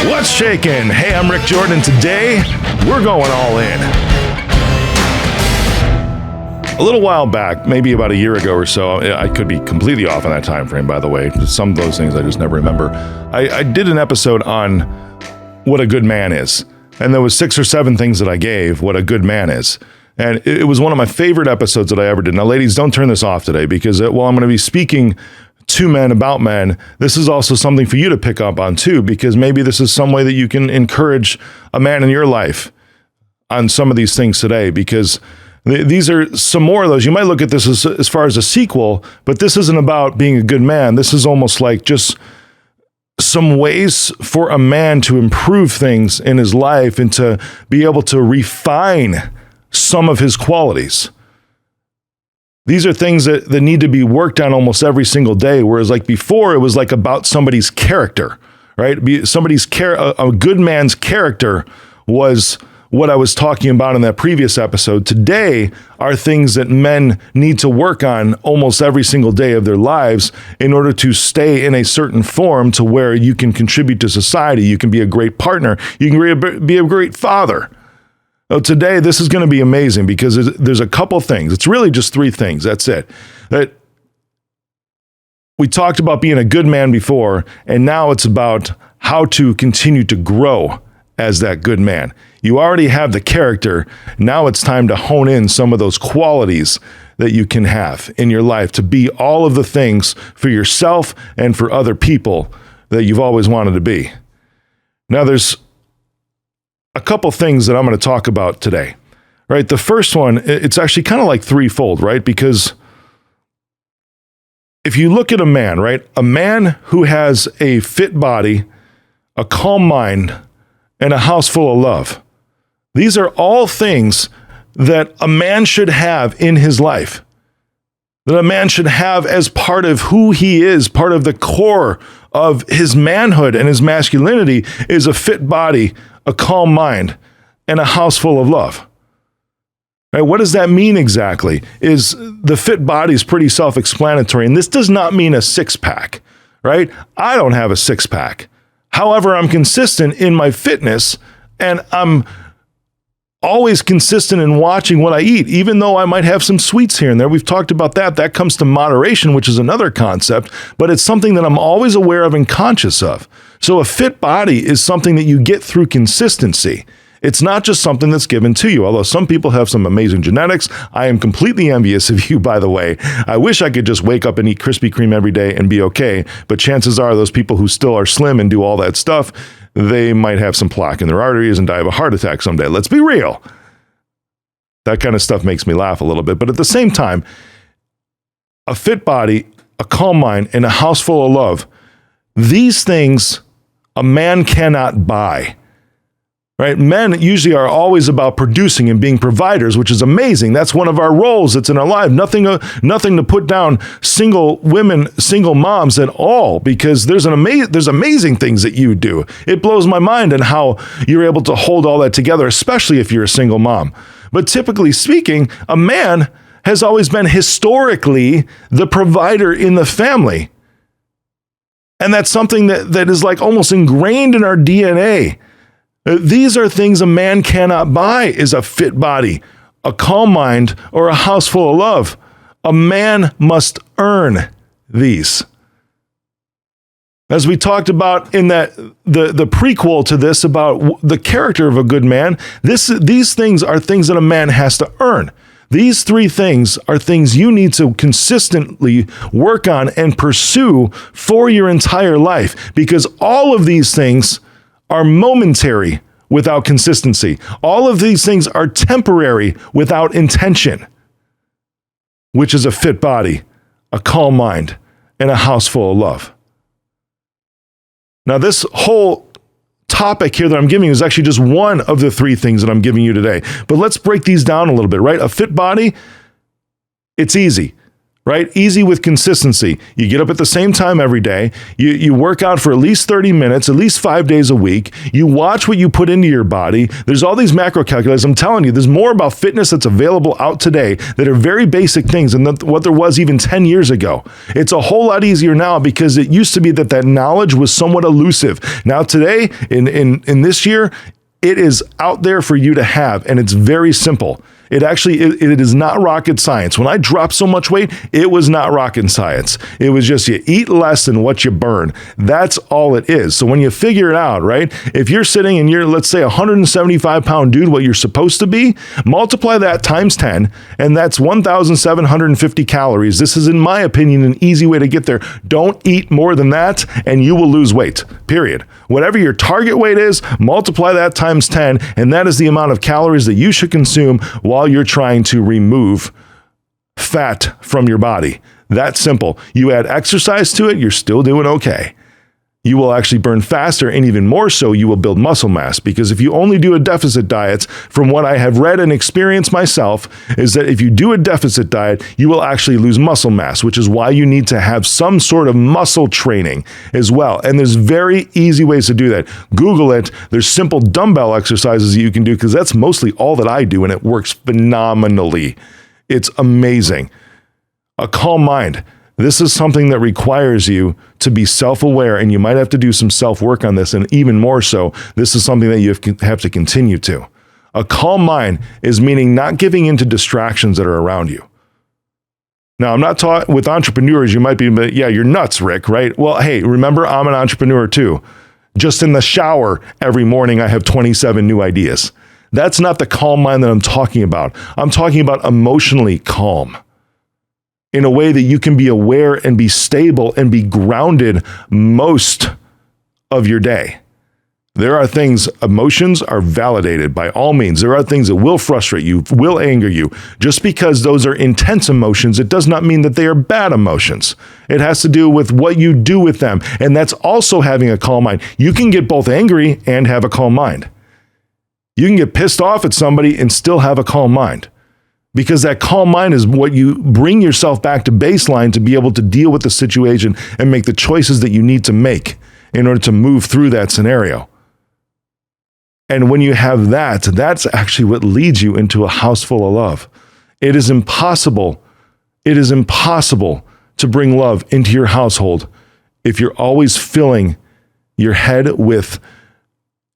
What's shaking? Hey, I'm Rick Jordan. Today, we're going all in. A little while back, maybe about a year ago or so, I could be completely off on that time frame, by the way. Some of those things I just never remember. I did an episode on what a good man is. And there was 6 or 7 things that I gave what a good man is. And it was one of my favorite episodes that I ever did. Now, ladies, don't turn this off today because while I'm going to be speaking to men about men, this is also something for you to pick up on too, because maybe this is some way that you can encourage a man in your life on some of these things today, because these are some more of those. You might look at this as far as a sequel, but this isn't about being a good man. This is almost like just some ways for a man to improve things in his life and to be able to refine some of his qualities. These are things that need to be worked on almost every single day, whereas like before, it was like about somebody's character, right? A good man's character was what I was talking about in that previous episode. Today are things that men need to work on almost every single day of their lives in order to stay in a certain form to where you can contribute to society. You can be a great partner. You can be a great father. So today, this is going to be amazing because there's a couple things. It's really just 3 things. That's it. That we talked about being a good man before, and now it's about how to continue to grow as that good man. You already have the character. Now it's time to hone in some of those qualities that you can have in your life to be all of the things for yourself and for other people that you've always wanted to be. Now, there's a couple things that I'm going to talk about today, right? The first one, it's actually kind of like threefold, right? Because if you look at a man, right? A man who has a fit body, a calm mind, and a house full of love. These are all things that a man should have in his life, that a man should have as part of who he is, part of the core of his manhood and his masculinity is a fit body, a calm mind, and a house full of love. Right, what does that mean exactly? Is the fit body is pretty self-explanatory, and this does not mean a six-pack, right? I don't have a six-pack. However, I'm consistent in my fitness, and I'm always consistent in watching what I eat, even though I might have some sweets here and there. We've talked about that. That comes to moderation, which is another concept, but it's something that I'm always aware of and conscious of. So a fit body is something that you get through consistency. It's not just something that's given to you, although some people have some amazing genetics. I am completely envious of you, by the way. I wish I could just wake up and eat Krispy Kreme every day and be okay, but chances are those people who still are slim and do all that stuff, they might have some plaque in their arteries and die of a heart attack someday. Let's be real. That kind of stuff makes me laugh a little bit, but at the same time, a fit body, a calm mind, and a house full of love, these things a man cannot buy. Right? Men usually are always about producing and being providers, which is amazing. That's one of our roles that's in our life. Nothing to put down single women, single moms at all, because there's amazing things that you do. It blows my mind on how you're able to hold all that together, especially if you're a single mom. But typically speaking, a man has always been historically the provider in the family. And that's something that is like almost ingrained in our DNA. These are things a man cannot buy, is a fit body, a calm mind, or a house full of love. A man must earn these. As we talked about in that the prequel to this about the character of a good man, these things are things that a man has to earn. These 3 things are things you need to consistently work on and pursue for your entire life, because all of these things are momentary without consistency. All of these things are temporary without intention, which is a fit body, a calm mind, and a house full of love. Now, this whole topic here that I'm giving you is actually just one of the 3 things that I'm giving you today. But let's break these down a little bit, right? A fit body, it's easy, right? Easy with consistency. You get up at the same time every day. You work out for at least 30 minutes, at least 5 days a week. You watch what you put into your body. There's all these macro calculators. I'm telling you, there's more about fitness that's available out today that are very basic things than what there was even 10 years ago. It's a whole lot easier now because it used to be that knowledge was somewhat elusive. Now today, in this year, it is out there for you to have, and it's very simple. It is not rocket science. When I dropped so much weight, it was not rocket science. It was just you eat less than what you burn. That's all it is. So when you figure it out, right? If you're sitting and you're, let's say, a 175-pound dude, what you're supposed to be, multiply that times 10, and that's 1,750 calories. This is, in my opinion, an easy way to get there. Don't eat more than that, and you will lose weight, period. Whatever your target weight is, multiply that times 10, and that is the amount of calories that you should consume while you're trying to remove fat from your body. That's simple. You add exercise to it, you're still doing okay. You will actually burn faster, and even more so, you will build muscle mass, because if you only do a deficit diet, from what I have read and experienced myself, is that if you do a deficit diet, you will actually lose muscle mass, which is why you need to have some sort of muscle training as well. And there's very easy ways to do that. Google it. There's simple dumbbell exercises that you can do, because that's mostly all that I do, and it works phenomenally. It's amazing. A calm mind. This is something that requires you to be self-aware, and you might have to do some self-work on this, and even more so, this is something that you have to continue to. A calm mind is meaning not giving into distractions that are around you. Now, I'm not talking with entrepreneurs, you might be, but yeah, you're nuts, Rick, right? Well, hey, remember, I'm an entrepreneur too. Just in the shower every morning, I have 27 new ideas. That's not the calm mind that I'm talking about. I'm talking about emotionally calm, in a way that you can be aware and be stable and be grounded most of your day. There are things, emotions are validated by all means. There are things that will frustrate you, will anger you. Just because those are intense emotions, it does not mean that they are bad emotions. It has to do with what you do with them. And that's also having a calm mind. You can get both angry and have a calm mind. You can get pissed off at somebody and still have a calm mind. Because that calm mind is what you bring yourself back to baseline to be able to deal with the situation and make the choices that you need to make in order to move through that scenario. And when you have that, that's actually what leads you into a house full of love. It is impossible to bring love into your household if you're always filling your head with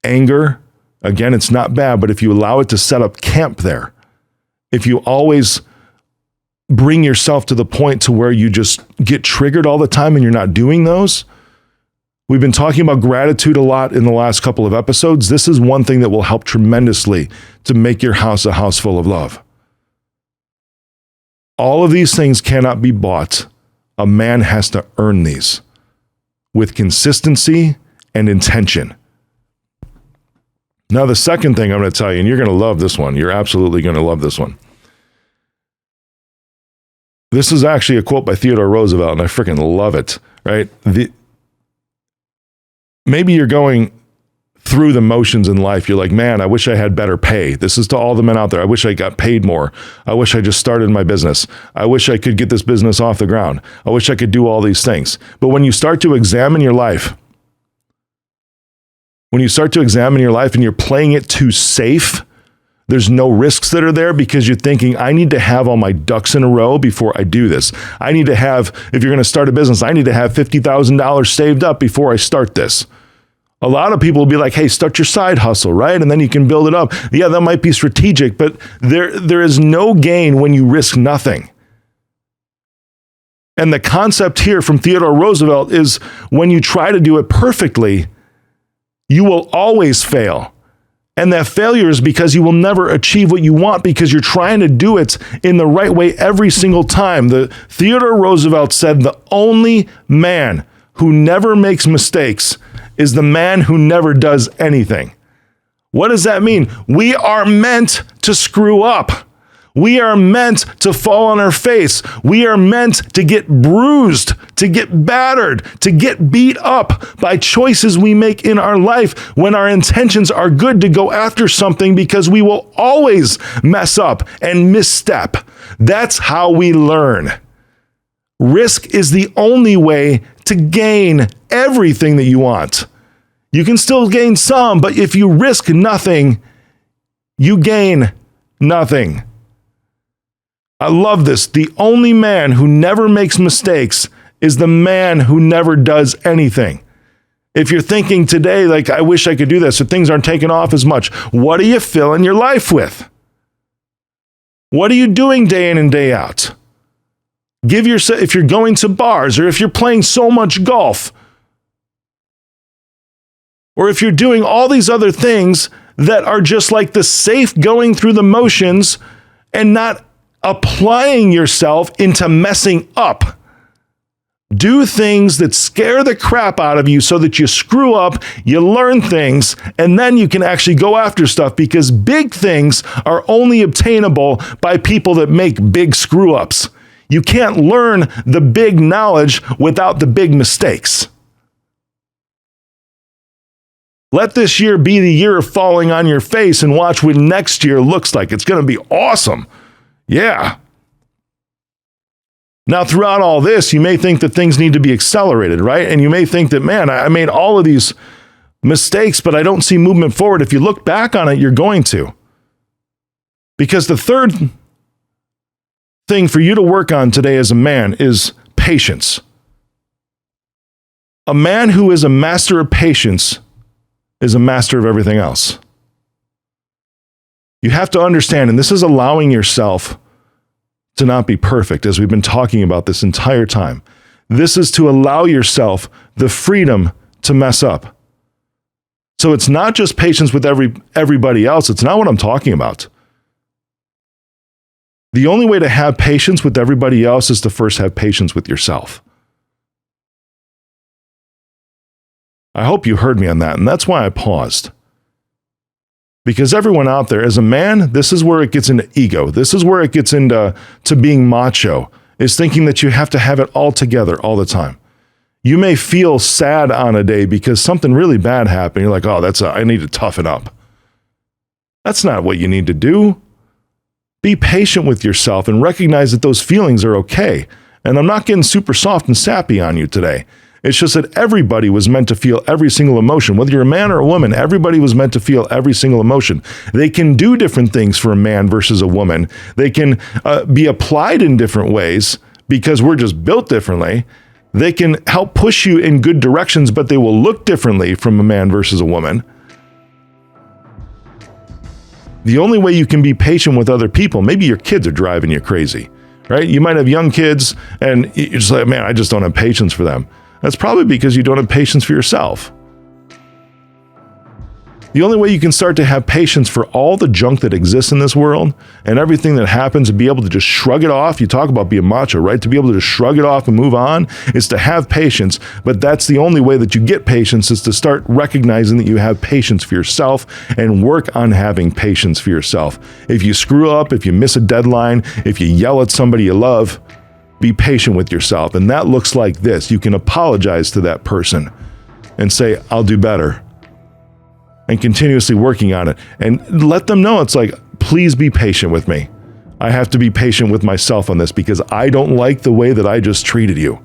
anger. Again, it's not bad, but if you allow it to set up camp there, if you always bring yourself to the point to where you just get triggered all the time and you're not doing those. We've been talking about gratitude a lot in the last couple of episodes. This is one thing that will help tremendously to make your house a house full of love. All of these things cannot be bought. A man has to earn these with consistency and intention. Now, the second thing I'm going to tell you, and you're going to love this one. You're absolutely going to love this one. This is actually a quote by Theodore Roosevelt, and I freaking love it, right? Maybe you're going through the motions in life. You're like, man, I wish I had better pay. This is to all the men out there. I wish I got paid more. I wish I just started my business. I wish I could get this business off the ground. I wish I could do all these things. But when you start to examine your life, and you're playing it too safe, there's no risks that are there because you're thinking, I need to have all my ducks in a row before I do this. I need to have, if you're going to start a business, I need to have $50,000 saved up before I start this. A lot of people will be like, hey, start your side hustle, right? And then you can build it up. Yeah, that might be strategic, but there is no gain when you risk nothing. And the concept here from Theodore Roosevelt is when you try to do it perfectly, you will always fail. And that failure is because you will never achieve what you want because you're trying to do it in the right way every single time. Theodore Roosevelt said the only man who never makes mistakes is the man who never does anything. What does that mean? We are meant to screw up. We are meant to fall on our face. We are meant to get bruised, to get battered, to get beat up by choices we make in our life when our intentions are good to go after something because we will always mess up and misstep. That's how we learn. Risk is the only way to gain everything that you want. You can still gain some, but if you risk nothing, you gain nothing. I love this. The only man who never makes mistakes is the man who never does anything. If you're thinking today, like, I wish I could do this, or things aren't taking off as much, what are you filling your life with? What are you doing day in and day out? Give yourself, if you're going to bars, or if you're playing so much golf, or if you're doing all these other things that are just like the safe going through the motions and not applying yourself into messing up. Do things that scare the crap out of you so that you screw up, you learn things, and then you can actually go after stuff, because big things are only obtainable by people that make big screw ups. You can't learn the big knowledge without the big mistakes. Let this year be the year of falling on your face, and watch what next year looks like. It's going to be awesome. Yeah. Now, throughout all this, you may think that things need to be accelerated, right? And you may think that, man, I made all of these mistakes, but I don't see movement forward. If you look back on it, you're going to. Because the third thing for you to work on today as a man is patience. A man who is a master of patience is a master of everything else. You have to understand, and this is allowing yourself to not be perfect, as we've been talking about this entire time. This is to allow yourself the freedom to mess up. So it's not just patience with everybody else. It's not what I'm talking about. The only way to have patience with everybody else is to first have patience with yourself. I hope you heard me on that, and that's why I paused. Because everyone out there, as a man, this is where it gets into ego. This is where it gets into being macho, is thinking that you have to have it all together all the time. You may feel sad on a day because something really bad happened. You're like, oh, I need to toughen up. That's not what you need to do. Be patient with yourself and recognize that those feelings are okay. And I'm not getting super soft and sappy on you today. It's just that everybody was meant to feel every single emotion. Whether you're a man or a woman, everybody was meant to feel every single emotion. They can do different things for a man versus a woman. They can be applied in different ways because we're just built differently. They can help push you in good directions, but they will look differently from a man versus a woman. The only way you can be patient with other people, maybe your kids are driving you crazy, right? You might have young kids and you're just like, man, I just don't have patience for them. That's probably because you don't have patience for yourself. The only way you can start to have patience for all the junk that exists in this world and everything that happens and be able to just shrug it off. You talk about being macho, right? To be able to just shrug it off and move on is to have patience. But that's the only way that you get patience, is to start recognizing that you have patience for yourself and work on having patience for yourself. If you screw up, if you miss a deadline, if you yell at somebody you love, be patient with yourself. And that looks like this. You can apologize to that person and say, I'll do better. And continuously working on it. And let them know, it's like, please be patient with me. I have to be patient with myself on this because I don't like the way that I just treated you.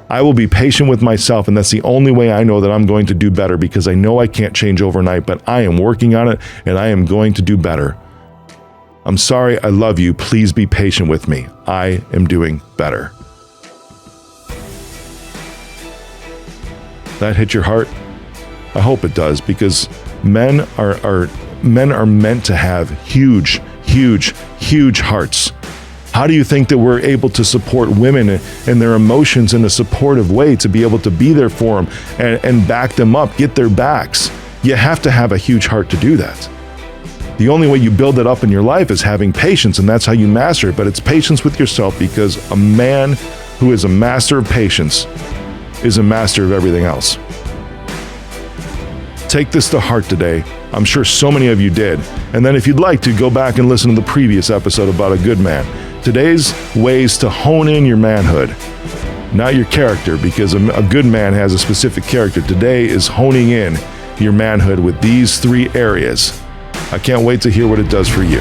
I will be patient with myself, and that's the only way I know that I'm going to do better, because I know I can't change overnight, but I am working on it and I am going to do better. I'm sorry, I love you. Please be patient with me. I am doing better. That hit your heart? I hope it does, because men are meant to have huge hearts. How do you think that we're able to support women and their emotions in a supportive way, to be able to be there for them and back them up, get their backs? You have to have a huge heart to do that. The only way you build it up in your life is having patience, and that's how you master it. But it's patience with yourself, because a man who is a master of patience is a master of everything else. Take this to heart today. I'm sure so many of you did. And then if you'd like to, go back and listen to the previous episode about a good man. Today's ways to hone in your manhood, not your character, because a good man has a specific character. Today is honing in your manhood with these 3 areas. I can't wait to hear what it does for you.